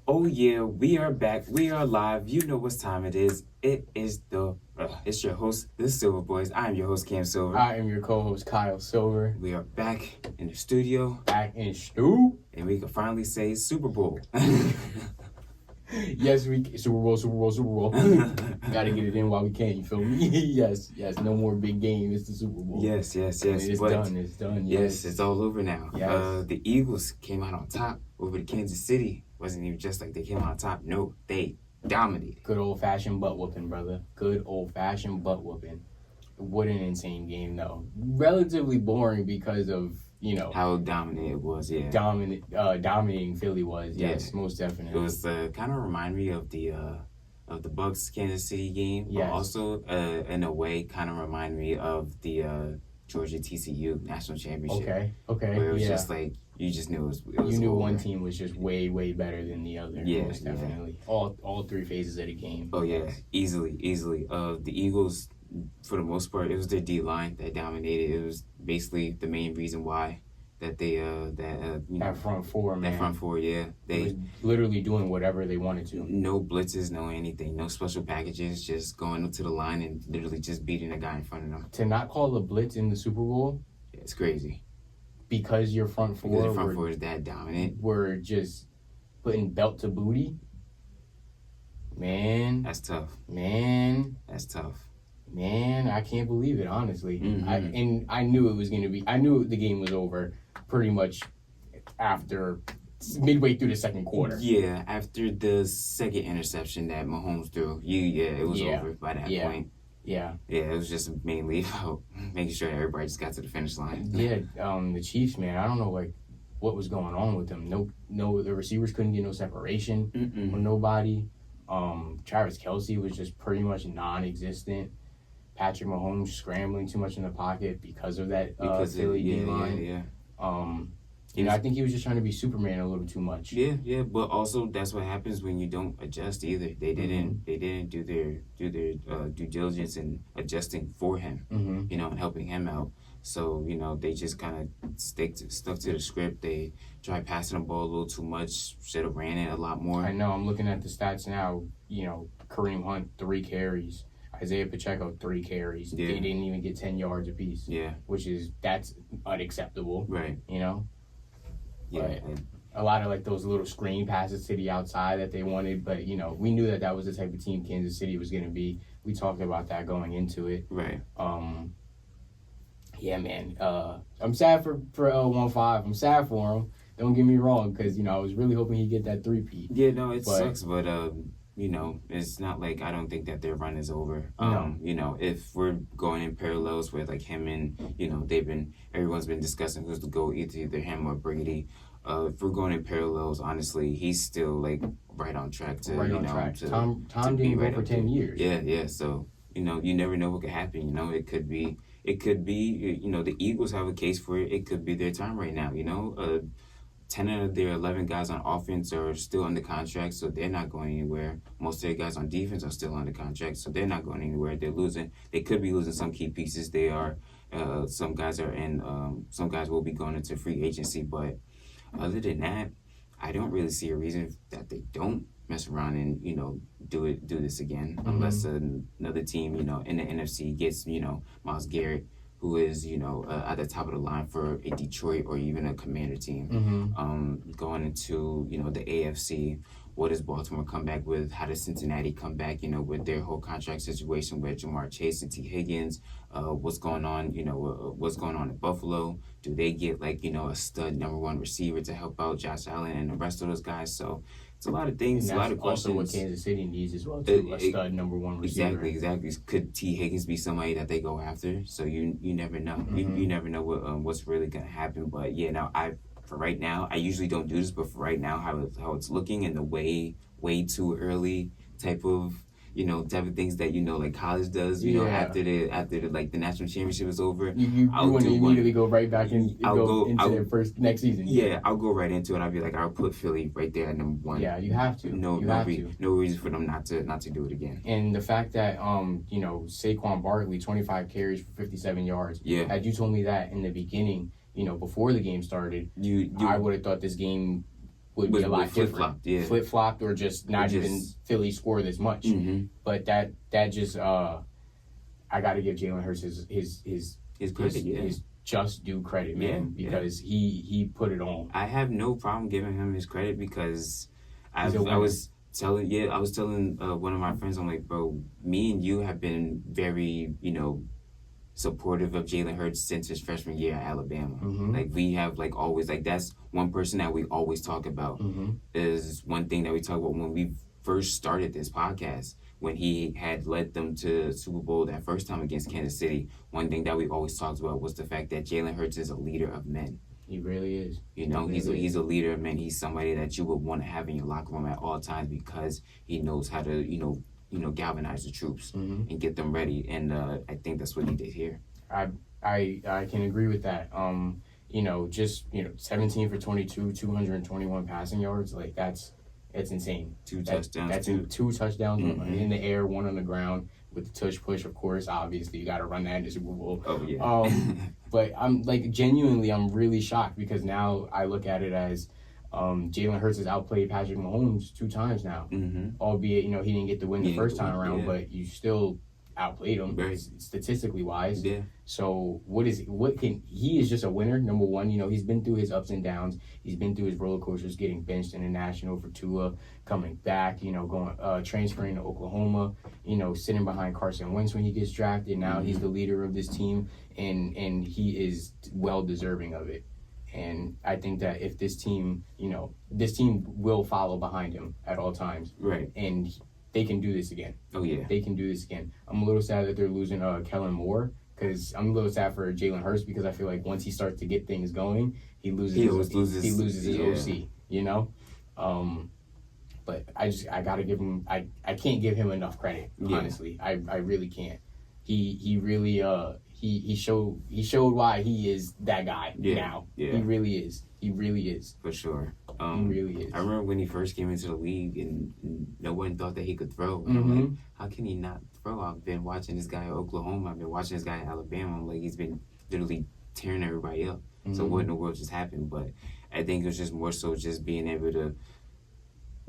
Oh yeah, we are back. We are live. You know what time it is. It's your host, the Silver Boys. I am your host, Cam Silver. I am your co-host, Kyle Silver. We are back in the studio. Back in stew. And we can finally say Super Bowl. Yes, Super Bowl. Gotta get it in while we can, you feel me? yes, no more big game. It's the Super Bowl. Yes. It's done. Yes, it's all over now. Yes. The Eagles came out on top over the Kansas City. Wasn't even just like they came out on top. No, they dominated. Good old-fashioned butt whooping, brother. Good old-fashioned butt whooping. What an insane game, though. Relatively boring because of, how dominant it was, yeah. Dominating Philly was, yes, most definitely. It was kind of remind me of the Bucks Kansas City game, yes. But also in a way kind of remind me of the Georgia TCU national championship. Okay, where it was just like you just knew it was you knew over. One team was just way better than the other. Yeah, most definitely. All three phases of the game. Oh yeah, easily. The Eagles, for the most part, it was their D line that dominated. It was basically the main reason why that they that front four, man. That front four, yeah. They was literally doing whatever they wanted to. No blitzes, no anything, no special packages, just going up to the line and literally just beating a guy in front of them. To not call a blitz in the Super Bowl, it's crazy. Because your front four, because the front four is that dominant. We're just putting belt to booty. Man, that's tough. That's tough. Man, I can't believe it, honestly. Mm-hmm. I knew it was going to be. I knew the game was over pretty much after midway through the second quarter. Yeah, after the second interception that Mahomes threw, it was over by that point. Yeah, it was just mainly about making sure everybody just got to the finish line. Yeah, the Chiefs, man, I don't know what was going on with them. No, the receivers couldn't get no separation with nobody. Travis Kelce was just pretty much non-existent. Patrick Mahomes scrambling too much in the pocket because of that Philly D-line. Yeah. I think he was just trying to be Superman a little too much. Yeah, but also that's what happens when you don't adjust either. They didn't do their due diligence in adjusting for him, and helping him out. So, they just kind of stuck to the script. They tried passing the ball a little too much, should have ran it a lot more. I know, I'm looking at the stats now, Kareem Hunt, 3 carries. Isaiah Pacheco, 3 carries. Yeah. They didn't even get 10 yards apiece. Yeah. That's unacceptable. Right. Yeah. But a lot of those little screen passes to the outside that they wanted, but we knew that was the type of team Kansas City was going to be. We talked about that going into it. Right. Yeah, man. I'm sad for L15. I'm sad for him. Don't get me wrong, because I was really hoping he'd get that 3-peat. Yeah, no, it sucks, but it's not like I don't think that their run is over. No. If we're going in parallels with him and everyone's been discussing who's the GOAT, either him or Brady. If we're going in parallels, honestly, he's still right on track to track. To, Tom to didn't go for 10 years. Yeah. So you never know what could happen. It could be the Eagles have a case for it. It could be their time right now. 10 of their 11 guys on offense are still under contract, so they're not going anywhere. Most of their guys on defense are still under contract, so they're not going anywhere. They're losing. They could be losing some key pieces. They are. Some guys are in. Some guys will be going into free agency, but other than that, I don't really see a reason that they don't mess around and do this again, unless another team in the NFC gets Myles Garrett, who is, at the top of the line for a Detroit or even a Commander team. Going into, the AFC, what does Baltimore come back with? How does Cincinnati come back, with their whole contract situation with Jamar Chase and T. Higgins? What's going on, what's going on in Buffalo? Do they get, a stud number 1 receiver to help out Josh Allen and the rest of those guys? So it's a lot of things, a lot of questions. Also what Kansas City needs as well, too, a stud number 1 receiver. Exactly. Could T. Higgins be somebody that they go after? So you never know. You never know what's really going to happen. But, for right now, I usually don't do this, but for right now, how it's looking and the way too early type of things that college does. After the national championship is over, you want to immediately go right back into their first next season. Yeah, I'll go right into it. I'll be I'll put Philly right there at number 1. Yeah, you have to. No reason for them not to do it again. And the fact that Saquon Barkley 25 carries for 57 yards. Yeah. Had you told me that in the beginning, before the game started, I would have thought this game would be a lot different. Yeah. Flip-flopped or just not even Philly scored as much. Mm-hmm. But that just I got to give Jalen Hurts his credit, his just due credit, man, because he put it on. I have no problem giving him his credit because I was telling one of my friends, I'm like, bro, me and you have been very, supportive of Jalen Hurts since his freshman year at Alabama. Mm-hmm. Like we have always that's one person that we always talk about. Mm-hmm. Is one thing that we talk about when we first started this podcast. When he had led them to Super Bowl that first time against Kansas City, one thing that we always talked about was the fact that Jalen Hurts is a leader of men. He really is. He's a leader of men. He's somebody that you would want to have in your locker room at all times because he knows how to, galvanize the troops and get them ready. And I think that's what he did here. I can agree with that. 17 for 22, 221 passing yards. It's insane. Two touchdowns. That's two touchdowns, in the air, one on the ground with the tush push. Of course, obviously, you got to run that in the Super Bowl. Oh yeah. But I'm genuinely, I'm really shocked because now I look at it as Jalen Hurts has outplayed Patrick Mahomes 2 times now. Mm-hmm. Albeit, he didn't get the win the first time around, but you still outplayed him statistically wise. Yeah. So he is just a winner, number one. He's been through his ups and downs. He's been through his roller coasters, getting benched in the national for Tua, coming back, going transferring to Oklahoma, sitting behind Carson Wentz when he gets drafted. Now he's the leader of this team and he is well deserving of it. And I think that if this team will follow behind him at all times. Right. And they can do this again. Oh, yeah. They can do this again. I'm a little sad that they're losing Kellen Moore because I'm a little sad for Jalen Hurts because I feel like once he starts to get things going, he loses his OC, But I got to give him, I can't give him enough credit, honestly. I really can't. He really, he showed why he is that guy now. Yeah. He really is. He really is. For sure. He really is. I remember when he first came into the league and no one thought that he could throw. And I'm like, how can he not throw? I've been watching this guy at Oklahoma. I've been watching this guy at Alabama. I'm like, he's been literally tearing everybody up. So what in the world just happened? But I think it was just more so just being able to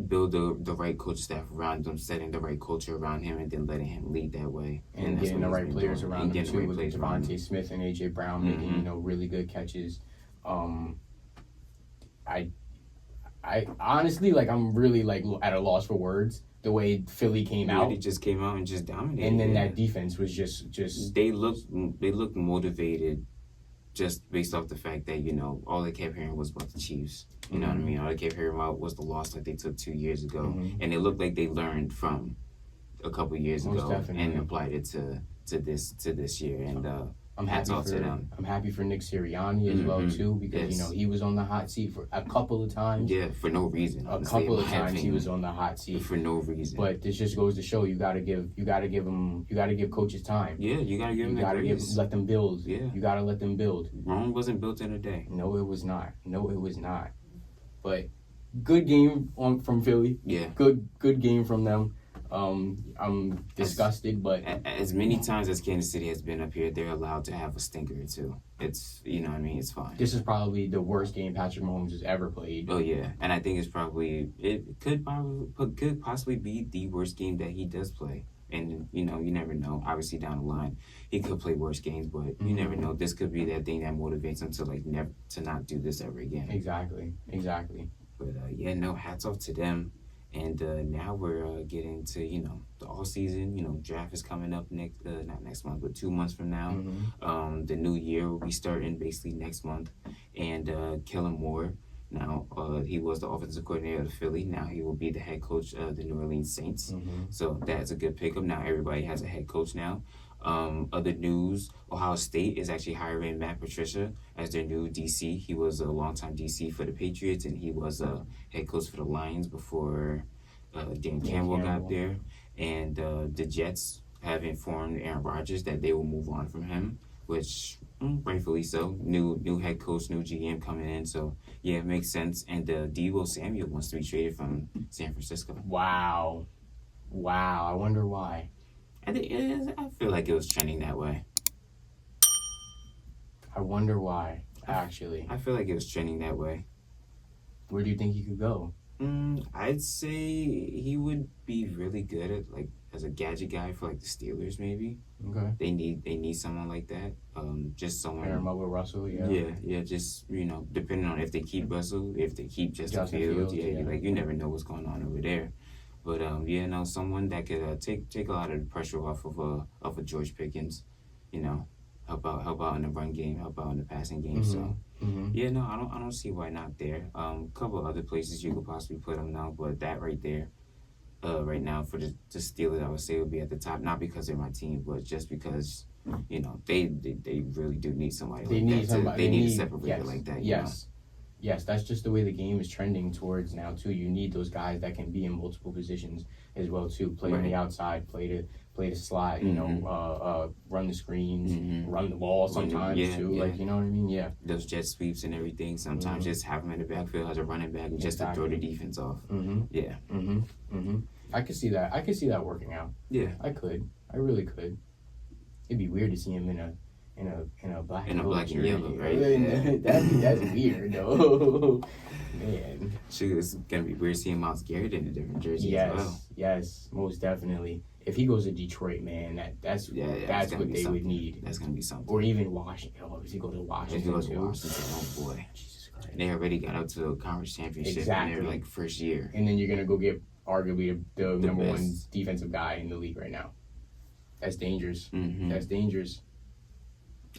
build the right coach staff around him, setting the right culture around him, and then letting him lead that way. And getting the right players around him too, with Devontae Smith and A.J. Brown making really good catches. I honestly, I'm really, at a loss for words. The way Philly came out. They just came out and just dominated. And then that defense was just... They looked motivated just based off the fact that, all they kept hearing was about the Chiefs. You know what I mean? All they kept hearing about was the loss that they took 2 years ago. And it looked like they learned from a couple years ago and applied it to this year. And I'm happy for Nick Sirianni as well too because he was on the hot seat for a couple of times. Yeah, for no reason. A couple of times he was on the hot seat for no reason. But this just goes to show you gotta give coaches time. Yeah, you gotta give them. Let them build. Yeah, you gotta let them build. Rome wasn't built in a day. No, it was not. But good game from Philly. Yeah, good game from them. I'm disgusted, but as many times as Kansas City has been up here, they're allowed to have a stinker or two. It's it's fine. This is probably the worst game Patrick Mahomes has ever played. Oh yeah, and I think it could possibly be the worst game that he does play. And you never know. Obviously down the line, he could play worse games, but you never know. This could be that thing that motivates him to never to not do this ever again. Exactly. But hats off to them. And now we're getting to, the offseason. Draft is coming up not next month, but 2 months from now. The new year will be starting basically next month. And Kellen Moore, now he was the offensive coordinator of Philly. Now he will be the head coach of the New Orleans Saints. So that's a good pickup. Now everybody has a head coach now. Other news, Ohio State is actually hiring Matt Patricia as their new DC. He was a longtime DC for the Patriots, and he was a head coach for the Lions before Dan Campbell got there. And the Jets have informed Aaron Rodgers that they will move on from him, which rightfully so. New head coach, new GM coming in. So, yeah, it makes sense. And Deebo Samuel wants to be traded from San Francisco. Wow. I wonder why. I feel like it was trending that way. I wonder why, actually. I feel like it was trending that way. Where do you think he could go? I'd say he would be really good at like as a gadget guy for like the Steelers maybe. Okay. They need someone like that. Just someone. Pair him up with Russell, yeah. Yeah. Just depending on if they keep Russell, if they keep Justin Fields, like you never know what's going on over there. But someone that could take a lot of the pressure off of a George Pickens, help out in the run game, help out in the passing game. So I don't see why not there. A couple other places you could possibly put him now, but that right there, right now for the Steelers, I would say would be at the top. Not because they're my team, but just because they really do need somebody. They need somebody. They need a separator like that. Yes, that's just the way the game is trending towards now too. You need those guys that can be in multiple positions as well too. Play on the outside, play the slide. Run the screens, run the ball sometimes too. Yeah. Like you know what I mean? Yeah. Those jet sweeps and everything. Sometimes just have them in the backfield as a running back just to throw the defense off. Yeah. I could see that. I could see that working out. Yeah. I could. I really could. It'd be weird to see him in a black and yellow, right? That's weird though. Man. Shoot, it's gonna be weird seeing Myles Garrett in a different jersey as well. Yes, most definitely. If he goes to Detroit, man, that's what they would need. That's gonna be something. Or even Washington. Oh, if he goes to Washington, oh boy. Jesus Christ. And they already got up to a conference championship in their like first year. And then you're gonna go get arguably the number best. One defensive guy in the league right now. That's dangerous. That's dangerous.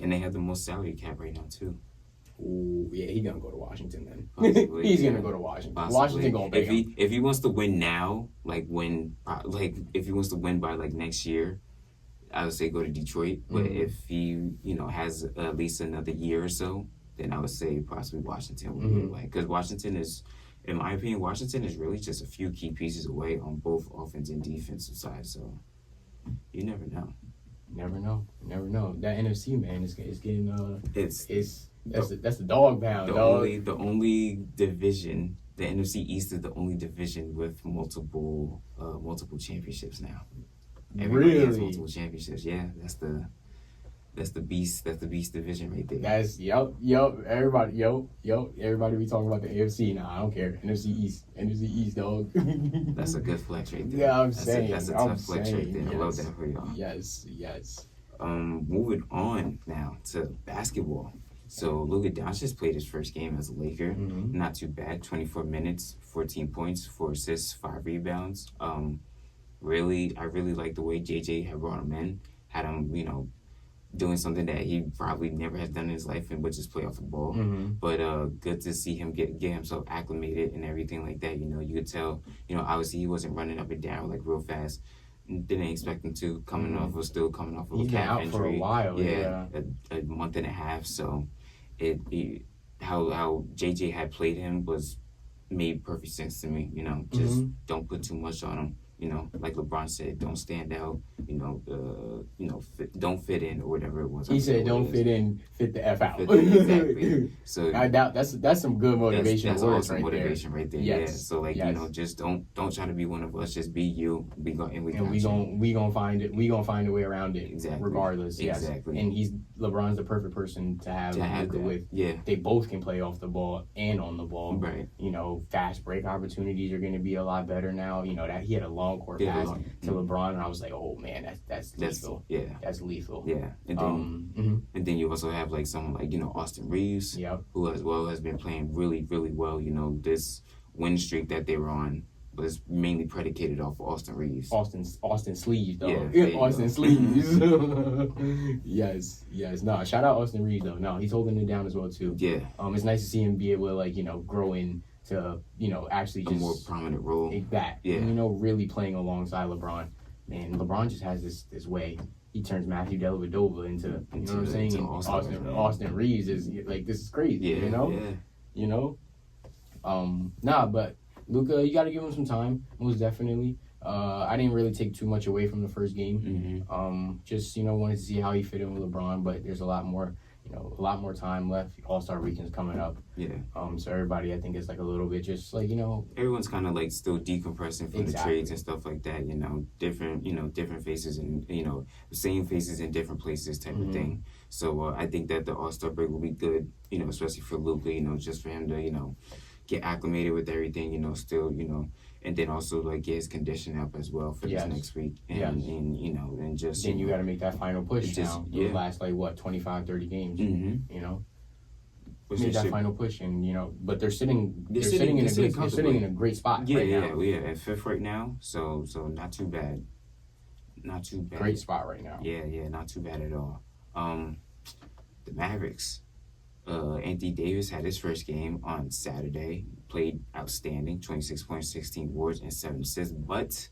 And they have the most salary cap right now too. Ooh, yeah, he's gonna go to Washington then. Possibly, he's gonna go to Washington. Possibly. Washington gonna pay him. If he wants to win now, if he wants to win by like next year, I would say go to Detroit. But if he has at least another year or so, then I would say possibly Washington would be like, because Washington is, in my opinion, Washington is really just a few key pieces away on both offense and defensive side. So you never know. Never know. That NFC, man, is getting that's the dog pound. The only division, the NFC East is the only division with multiple championships now. Everybody has multiple championships. Yeah, that's the beast. That's the beast division right there. That's everybody be talking about the AFC now. I don't care. NFC East, dog. That's a good flex right there. Yeah, that's a tough flex right there. Yes. I love that for y'all. Yes. Moving on now to basketball. So Luka Doncic played his first game as a Laker. Not too bad. 24 minutes, 14 points, 4 assists, 5 rebounds. I really like the way JJ had brought him in. Had him, doing something that he probably never has done in his life, and which is play off the ball. But good to see him get himself acclimated and everything like that. You could tell, obviously he wasn't running up and down like real fast. Didn't expect him to. Still coming off of a calf injury. For a while. A month and a half. So how JJ had played him made perfect sense to me. Just don't put too much on him. Like LeBron said, don't stand out. Don't fit in or whatever it was. He said, "Don't fit in, fit the F out." Exactly. So I doubt that's some good motivation. That's awesome motivation right there. Yes. Yeah. So just don't try to be one of us. Just be you. We gonna find it. We gonna find a way around it. Exactly. Regardless. Exactly. Yes. And LeBron's the perfect person to have Luka with. Yeah. They both can play off the ball and on the ball. Right. Fast break opportunities are gonna be a lot better now. That he had a long court pass to LeBron, and I was like, oh man, that's lethal. That's lethal. Yeah, and then you also have like someone like Austin Reeves, who as well has been playing really really well. This win streak that they were on was mainly predicated off of Austin Reeves. Austin Sleeves, though. Yeah, Austin Sleeves. Yes. No, shout out Austin Reeves though. No, he's holding it down as well too. Yeah. It's nice to see him be able to grow in to actually just a more prominent role. That. Yeah. Really playing alongside LeBron. Man, LeBron just has this way. He turns Matthew Dellavedova into you know what I'm saying? And Austin Reeves is like, this is crazy. Yeah. But Luka, you got to give him some time, most definitely. I didn't really take too much away from the first game. Just wanted to see how he fit in with LeBron, but there's a lot more time left. All-Star Weekend's coming up. Yeah. So everybody, I think, is like a little bit just like, everyone's kind of like still decompressing from the trades and stuff like that. Different faces and same faces in different places type of thing. So I think that the All-Star break will be good. Especially for Luka. Just for him to get acclimated with everything, still, and then also like get his condition up as well for this next week. And just then you got to make that final push just, now. Those last 25, 30 games. Mm-hmm. Make that final push, and but they're sitting in a great spot right now. Yeah, at 5th right now. So not too bad. Not too bad. Great spot right now. Yeah, not too bad at all. The Mavericks. Anthony Davis had his first game on Saturday. Played outstanding, 26 points, 16 boards, and 7 assists. But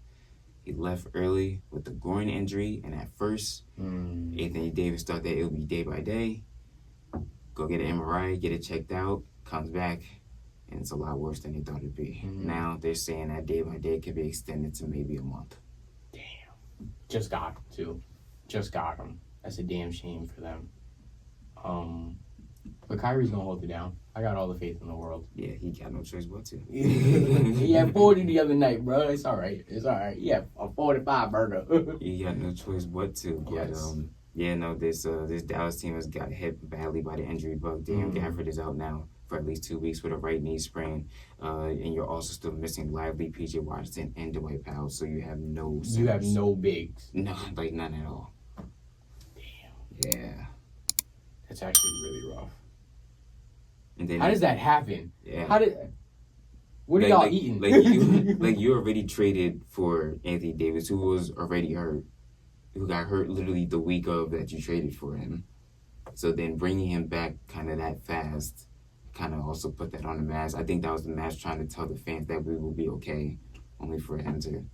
he left early with a groin injury, and at first, Anthony Davis thought that it would be day by day. Go get an MRI, get it checked out, comes back, and it's a lot worse than they thought it'd be. Now they're saying that day by day could be extended to maybe a month. Damn. Just got him, too. Just got him. That's a damn shame for them. But Kyrie's going to hold it down. I got all the faith in the world. Yeah, he got no choice but to. He had 40 the other night, bro. It's all right. He had a 45 burger. He got no choice but to. But, yes. This Dallas team has got hit badly by the injury bug. Daniel Gafford is out now for at least 2 weeks with a right knee sprain. And you're also still missing Lively, PJ Washington, and Dwight Powell. So you have no centers. You have no bigs. No, like none at all. Damn. Yeah. That's actually really rough. And then how does that happen? Yeah. What are y'all eating? You already traded for Anthony Davis, who was already hurt, who got hurt literally the week of that you traded for him. So then bringing him back kind of that fast, kind of also put that on the Mavs. I think that was the Mavs trying to tell the fans that we will be okay, only for him to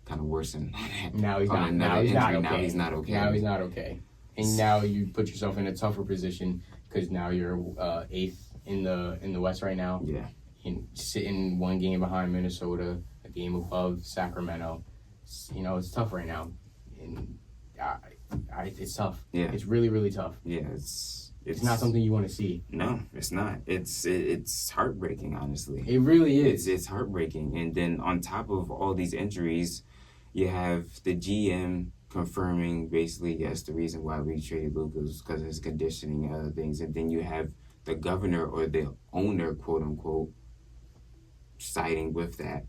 kind of worsen. Now he's not. Now he's not okay. Now he's not okay. Now he's not okay. And now you put yourself in a tougher position because now you're 8th in the West right now. Yeah. And sitting 1 game behind Minnesota, a game above Sacramento. It's tough right now. And it's tough. Yeah. It's really, really tough. Yeah, it's not something you want to see. No, it's not. It's heartbreaking, honestly. It really is. It's heartbreaking. And then on top of all these injuries, you have the GM confirming basically, yes, the reason why we traded Luka was because of his conditioning and other things. And then you have the governor or the owner, quote unquote, siding with that.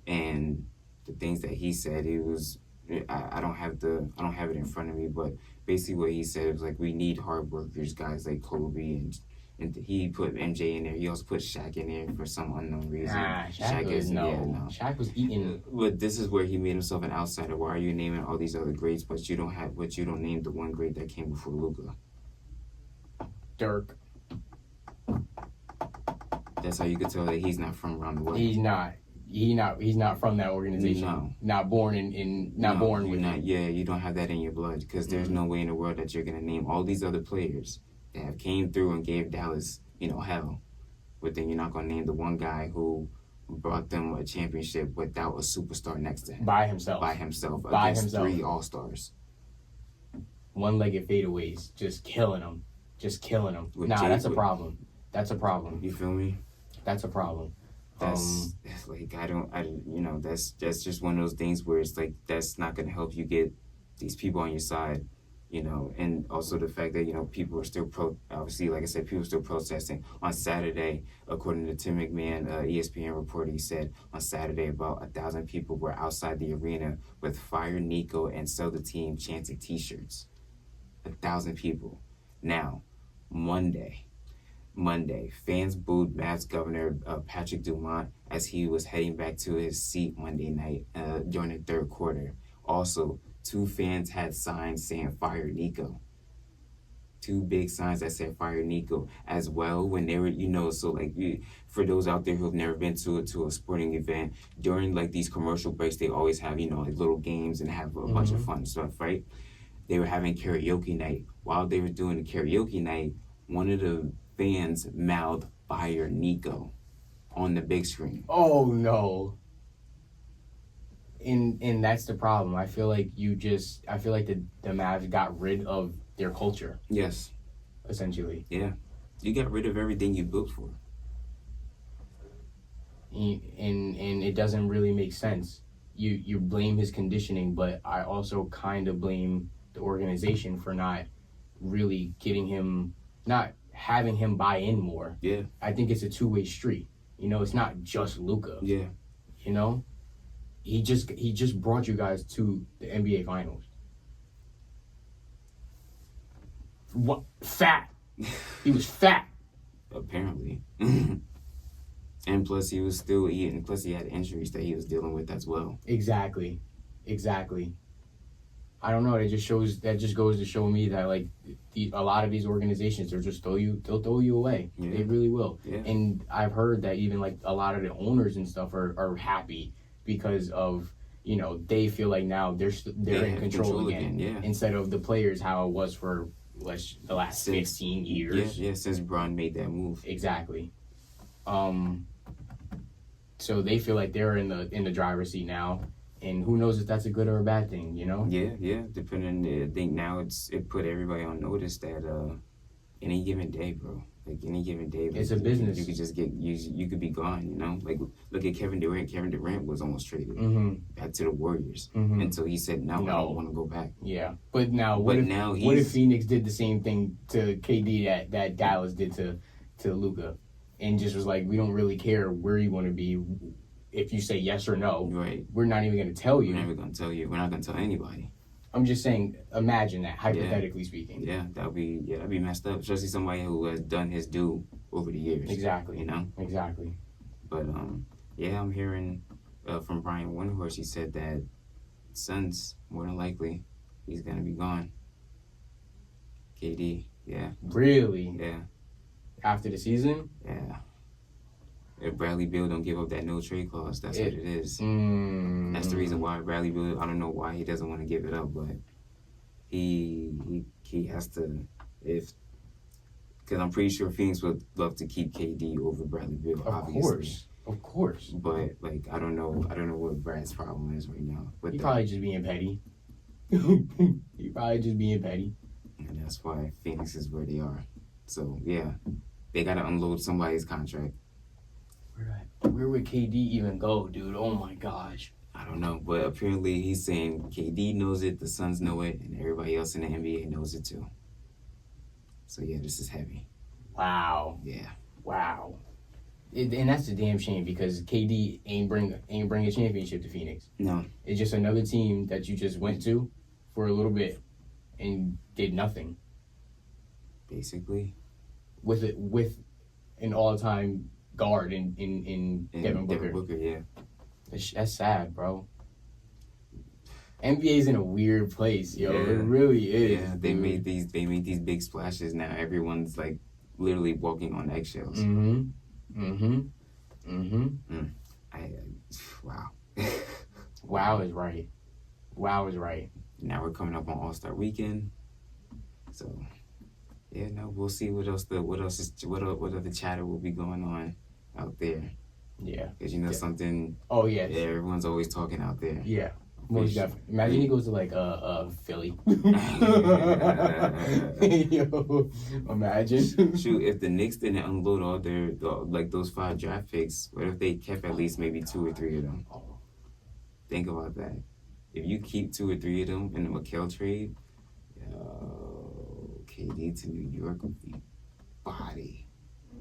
And the things that he said, I don't have it in front of me, but basically what he said was like, we need hard workers, guys like Kobe, and he put MJ in there. He also put Shaq in there for some unknown reason. Shaq was eating. But this is where he made himself an outsider. Why are you naming all these other greats, but you don't name the one great that came before Luka? Dirk. That's how you could tell that he's not from around the way. He's not. He's not from that organization. No. Not born born with it. Yeah, you don't have that in your blood because there's no way in the world that you're gonna name all these other players that have came through and gave Dallas, hell. But then you're not gonna name the one guy who brought them a championship without a superstar next to him. By himself. Against 3 All-Stars. One-legged fadeaways, just killing them. That's a problem. You feel me? That's a problem. That's like that's just one of those things where it's like that's not gonna help you get these people on your side, and also the fact that people are still obviously, like I said, people are still protesting. On Saturday, according to Tim McMahon, ESPN reporter, he said on Saturday about 1,000 people were outside the arena with "Fire Nico" and "Sell the Team" chanting T-shirts. 1,000 people. Now, Monday, fans booed Mavs governor Patrick Dumont as he was heading back to his seat Monday night during the third quarter. Also, 2 fans had signs saying "Fire Nico." 2 big signs that said "Fire Nico" as well when they were, so like for those out there who have never been to a sporting event, during like these commercial breaks, they always have, like little games and have a bunch of fun stuff, right? They were having karaoke night. While they were doing the karaoke night, one of the fans mouthed "Fire Nico" on the big screen. Oh no. And that's the problem. I feel like the Mavs got rid of their culture. Yes. Essentially. Yeah. You got rid of everything you built for. And it doesn't really make sense. You blame his conditioning, but I also kind of blame the organization for not really getting him, not having him buy in more. Yeah. I think it's a two-way street. You know, it's not just Luka. Yeah. You know, he just brought you guys to the NBA Finals. What fat? He was fat. Apparently. And plus, he was still eating. Plus, he had injuries that he was dealing with as well. Exactly. I don't know. That just goes to show me that like a lot of these organizations they'll throw you away. Yeah. They really will. Yeah. And I've heard that even like a lot of the owners and stuff are happy because of they feel like now they're in control again. Yeah. Instead of the players how it was for the last 15 years. Yeah. Since Bron made that move. Exactly. So they feel like they're in the driver's seat now, and who knows if that's a good or a bad thing, you know? Yeah. Depending, I think now it put everybody on notice that any given day, bro. Like any given day, It's a business. You could just you could be gone, you know. Like look at Kevin Durant. Kevin Durant was almost traded back to the Warriors until he said no, I don't want to go back. Yeah, but now what if Phoenix did the same thing to KD that Dallas did to Luka, and just was like, we don't really care where you want to be. If you say yes or no, right? We're not even going to tell you. We're never going to tell you. We're not going to tell anybody. I'm just saying, imagine that, hypothetically speaking. Yeah, that'd be messed up. Especially somebody who has done his due over the years. Exactly. You know? Exactly. But, I'm hearing from Brian Windhorst, he said that Suns, more than likely, he's going to be gone. KD, yeah. Really? Yeah. After the season? Yeah. If Bradley Beal don't give up that no trade clause, that's what it is. That's the reason why Bradley Beal, I don't know why he doesn't want to give it up, but he has to, because I'm pretty sure Phoenix would love to keep KD over Bradley Beal, obviously. Of course. But like I don't know what Brad's problem is right now. He's probably just being petty. And that's why Phoenix is where they are. So yeah, they gotta unload somebody's contract. Where would KD even go, dude? Oh my gosh. I don't know, but apparently he's saying KD knows it, the Suns know it, and everybody else in the NBA knows it too. So yeah, this is heavy. Wow. Yeah. Wow. And that's a damn shame because KD ain't bring a championship to Phoenix. No. It's just another team that you just went to for a little bit and did nothing. Basically. With an all-time guard in Devin Booker. Devin Booker, yeah. That's sad, bro. NBA's in a weird place, yo. Yeah. It really is. Yeah, they made these big splashes now. Everyone's like literally walking on eggshells. Wow. Wow is right. Wow is right. Now we're coming up on All-Star Weekend. So yeah, no, we'll see what other chatter will be going on out there. Yeah. Because something. Oh yeah. Yeah, everyone's always talking out there. Yeah. Most definitely. Imagine he goes to like Philly. Yo, imagine. Shoot, if the Knicks didn't unload all their like those 5 draft picks, what if they kept at least maybe 2 or 3 of them? Think about that. If you keep 2 or 3 of them in the McHale trade, KD to New York would be body.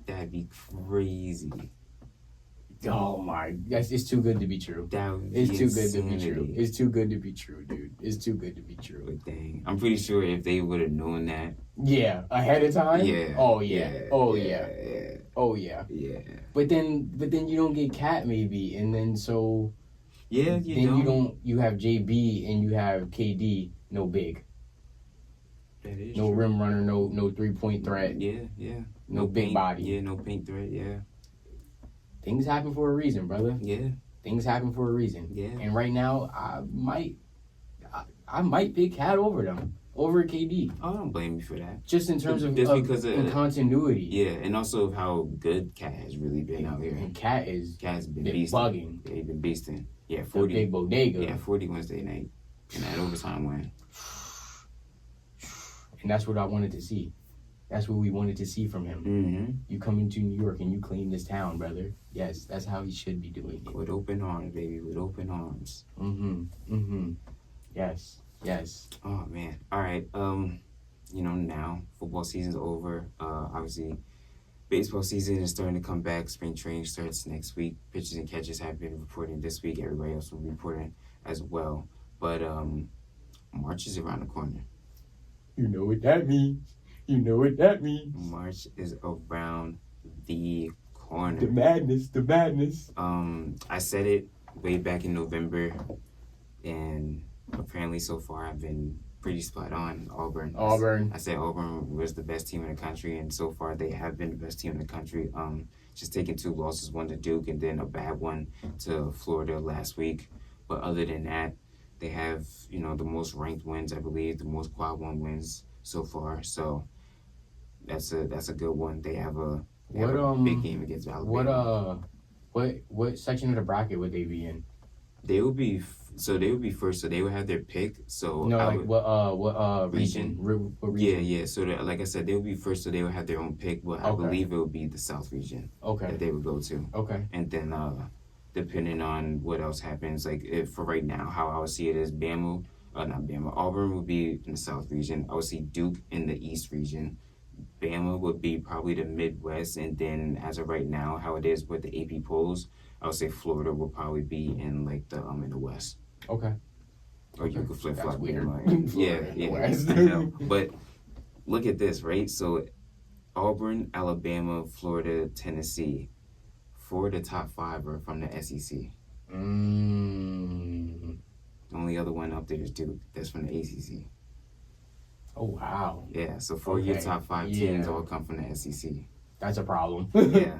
That'd be crazy. Oh my, it's too good to be true. It's too good to be true. It's too good to be true, dude. It's too good to be true. But dang, I'm pretty sure if they would have known that. Yeah, ahead of time. Yeah. Oh yeah. Oh yeah. Oh yeah. Yeah. But then you don't get Cat maybe, and then so. Yeah, you don't. You have JB and you have KD. No big. That is no true. rim runner. No 3-point threat. Yeah. No big paint, body. Yeah, no paint threat. Yeah. Things happen for a reason, brother. Yeah. Things happen for a reason. Yeah. And right now, I might pick Cat over them, over KD. I don't blame you for that. Just in terms of because of continuity. Yeah, and also of how good Cat has really been out here. And Cat's been beasting. Bugging. Yeah, he's been beasting. Yeah, 40. The big bodega. Yeah, 40 Wednesday night. And that overtime win. And that's what I wanted to see. That's what we wanted to see from him. Mm-hmm. You come into New York and you claim this town, brother. Yes, that's how he should be doing it. With open arms, baby. With open arms. Yes. Oh, man. All right. now football season's over. Obviously, baseball season is starting to come back. Spring training starts next week. Pitches and catches have been reporting this week. Everybody else will be reporting as well. But March is around the corner. You know what that means. You know what that means. March is around the corner. The madness. I said it way back in November, and apparently so far I've been pretty spot on. Auburn. I said Auburn was the best team in the country, and so far they have been the best team in the country. Just taking 2 losses, one to Duke and then a bad one to Florida last week. But other than that, they have, the most ranked wins, I believe, the most quad one wins so far. So that's a good one. They have a big game against Alabama. What section of the bracket would they be in? They would be first. So they would have their pick. So no, what region? What region? Yeah. So like I said, they would be first. So they would have their own pick. But I believe it would be the South region. Okay. That they would go to. Okay. And then depending on what else happens, like if for right now, how I would see it is Auburn would be in the South region. I would see Duke in the East region. Bama would be probably the Midwest, and then as of right now, how it is with the AP polls, I would say Florida will probably be in like the in the West. Okay. Or you could flip flop. Weird. I know. But look at this, right? So Auburn, Alabama, Florida, Tennessee. 4 of the top 5 are from the SEC. The only other one up there is Duke. That's from the ACC. Oh, wow. Yeah, so 4 of your top 5 teams all come from the SEC. That's a problem. Yeah.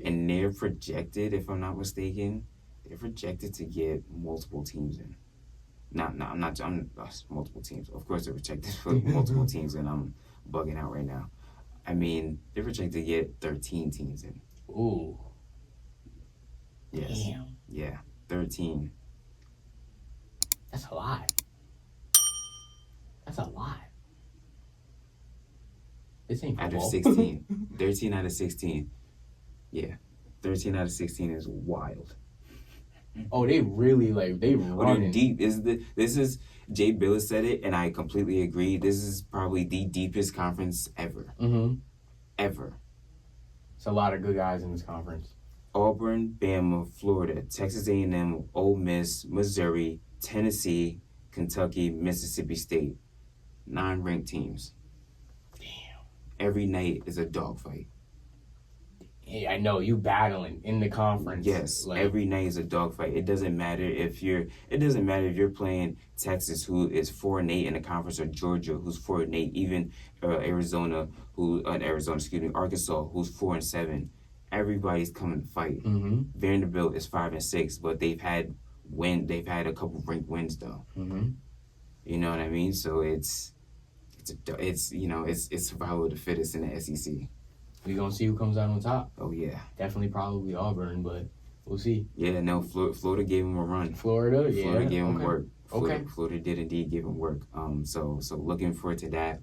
And they're projected, if I'm not mistaken, to get multiple teams in. I'm multiple teams. Of course they're projected for multiple teams, and I'm bugging out right now. I mean, they're projected to get 13 teams in. Ooh. Yes. Damn. Yeah, 13. That's a lot. This ain't football. Out of 16. 13 out of 16. Yeah. 13 out of 16 is wild. Oh, they really they running. They're deep. This is Jay Billis said it, and I completely agree. This is probably the deepest conference ever. Mm-hmm. Ever. It's a lot of good guys in this conference. Auburn, Bama, Florida, Texas A&M, Ole Miss, Missouri, Tennessee, Kentucky, Mississippi State. 9 ranked teams. Damn. Every night is a dogfight. Yeah, I know you battling in the conference. Yes, every night is a dogfight. It doesn't matter if you're playing Texas, who is 4-8 in the conference, or Georgia, who's 4-8, even Arkansas, who's 4-7. Everybody's coming to fight. Mm-hmm. Vanderbilt is 5-6, but they've had a couple ranked wins though. Mm-hmm. You know what I mean? So it's survival of the fittest in the SEC. We're going to see who comes out on top. Oh, yeah. Definitely probably Auburn, but we'll see. Yeah, no, Florida gave him a run. Florida gave him work. Okay. Florida did indeed give him work. So looking forward to that.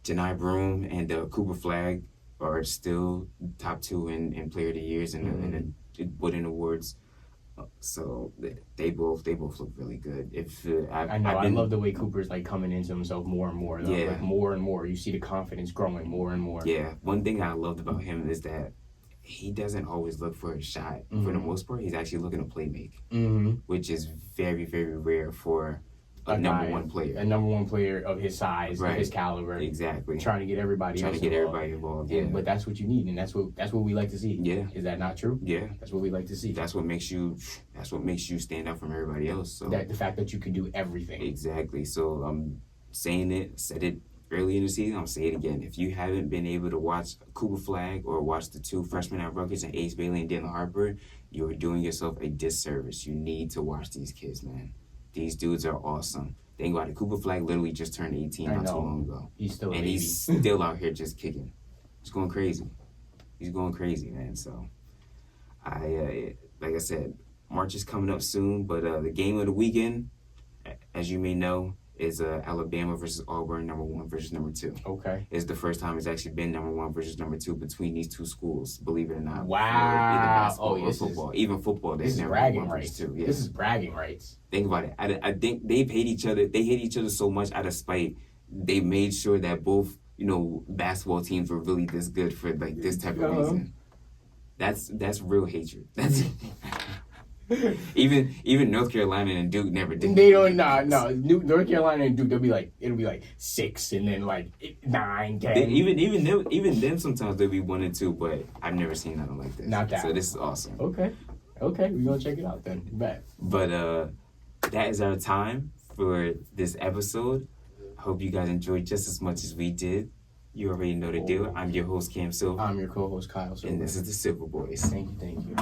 Janai Broome and Cooper Flagg are still top 2 in Player of the Years and the Wooden Awards. So they both look really good. I love the way Cooper's coming into himself more and more. Though. Yeah, more and more. You see the confidence growing more and more. Yeah, one thing I loved about him is that he doesn't always look for a shot. Mm-hmm. For the most part, he's actually looking to play make, which is very, very rare for a number one player of his size, of his caliber. Exactly. Trying to get everybody involved. Yeah, but that's what you need, and that's what we like to see. Yeah. Is that not true? Yeah. That's what we like to see. That's what makes you stand out from everybody else. So the fact that you can do everything. Exactly. So I'm said it early in the season, I'll say it again. If you haven't been able to watch Cooper Flagg or watch the 2 freshmen at Rutgers and Ace Bailey and Dylan Harper, you're doing yourself a disservice. You need to watch these kids, man. These dudes are awesome. Think about it. Cooper Flagg literally just turned 18 not too long ago. He's still he's still out here just kicking. He's going crazy. Man. So, like I said, March is coming up soon. But the game of the weekend, as you may know, is Alabama versus Auburn, number 1 versus number 2. Okay. It's the first time it's actually been number 1 versus number 2 between these 2 schools, believe it or not. Wow. Either basketball or football. Even football, this is bragging rights. Yeah. This is bragging rights. Think about it. I think they hate each other so much out of spite they made sure that both, basketball teams were really this good for like this type of reason. That's real hatred. That's even North Carolina and Duke never did. They don't. No. North Carolina and Duke, it'll be like 6 and then like 9, 10. Even them sometimes they'll be 1 and 2, but I've never seen nothing like this. Not that. So this is awesome. Okay, we're gonna check it out then. Bet. But that is our time for this episode. I hope you guys enjoyed just as much as we did. You already know the deal. I'm your host, Cam Silver. I'm your co-host, Kyle Silver. And this is the Silver Boys. Thank you.